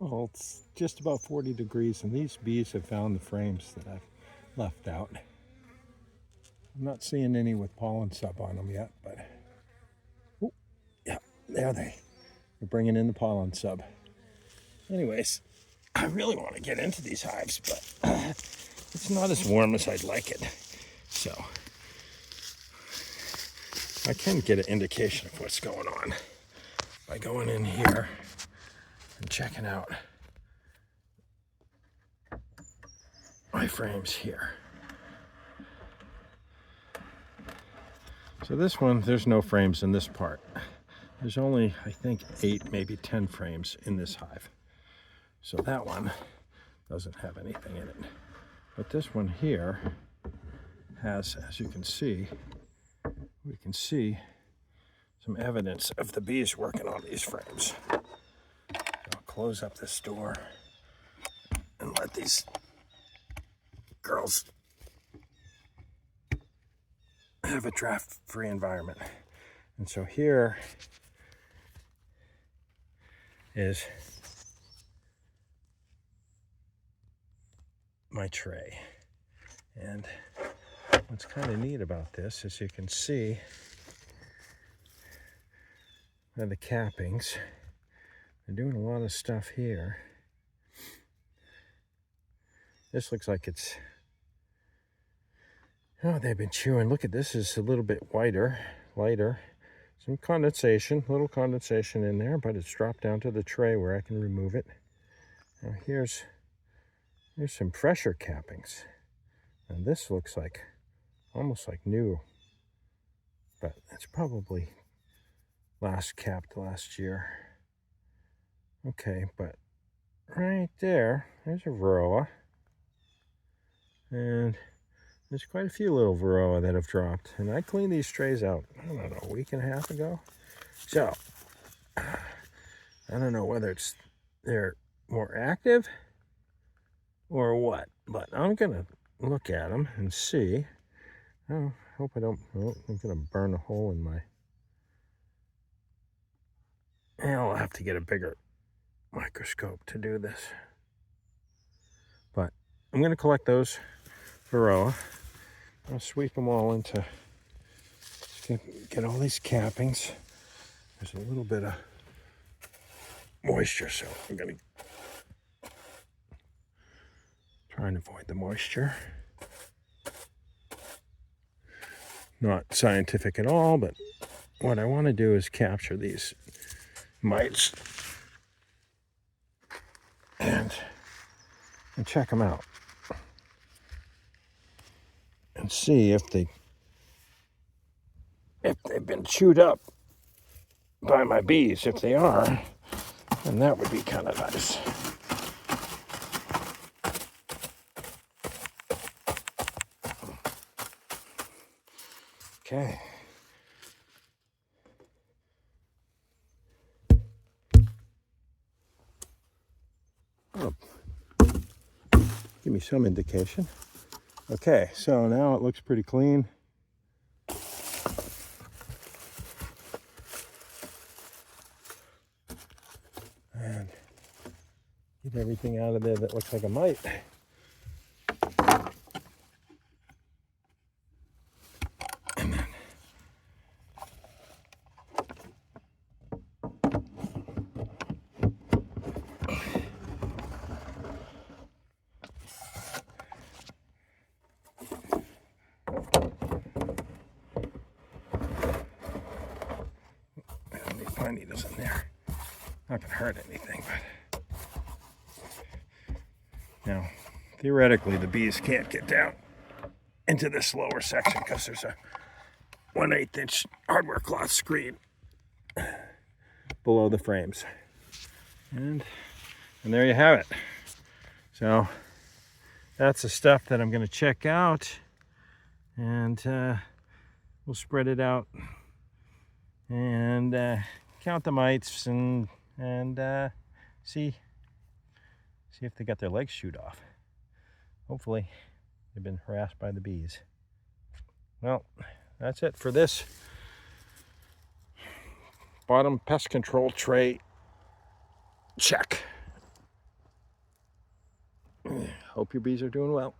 Well, it's just about 40 degrees, and these bees have found the frames that I've left out. I'm not seeing any with pollen sub on them yet, but oh, yeah, there they. They're bringing in the pollen sub. Anyways, I really want to get into these hives, but it's not as warm as I'd like it. So I can get an indication of what's going on by going in here and checking out my frames here. So this one, there's no frames in this part. There's only, I think, 8, maybe 10 frames in this hive. So that one doesn't have anything in it. But this one here has, as you can see, we can see some evidence of the bees working on these frames. So I'll close up this door and let these girls have a draft-free environment. And so here is my tray. And what's kind of neat about this is you can see the cappings. They're doing a lot of stuff here. This looks like it's, oh, they've been chewing. Look at this, is a little bit whiter, lighter. Some condensation, little condensation in there, but it's dropped down to the tray where I can remove it. Now here's some fresher cappings. And this looks like, almost like new, but it's probably last capped last year. Okay, but right there's a varroa. And there's quite a few little varroa that have dropped. And I cleaned these trays out, I don't know, a week and a half ago. So, I don't know whether they're more active or what, but I'm gonna look at them and see. Oh, hope I don't, oh, I'm gonna burn a hole in my, I'll have to get a bigger microscope to do this. But I'm gonna collect those varroa. I'll sweep them all into, get all these cappings. There's a little bit of moisture, so I'm gonna try and avoid the moisture. Not scientific at all, but what I want to do is capture these mites and check them out and see if they've been chewed up by my bees. If they are, then that would be kind of nice. Okay. Oh. Give me some indication. Okay, so now it looks pretty clean. And get everything out of there that looks like a mite. And then pine needles in there. Not gonna hurt anything, but now theoretically the bees can't get down into this lower section because there's a 1/8 inch hardware cloth screen below the frames. And there you have it. So that's the stuff that I'm going to check out, and we'll spread it out and count the mites and see if they got their legs chewed off. Hopefully they've been harassed by the bees. Well, that's it for this bottom pest control tray check. Hope your bees are doing well.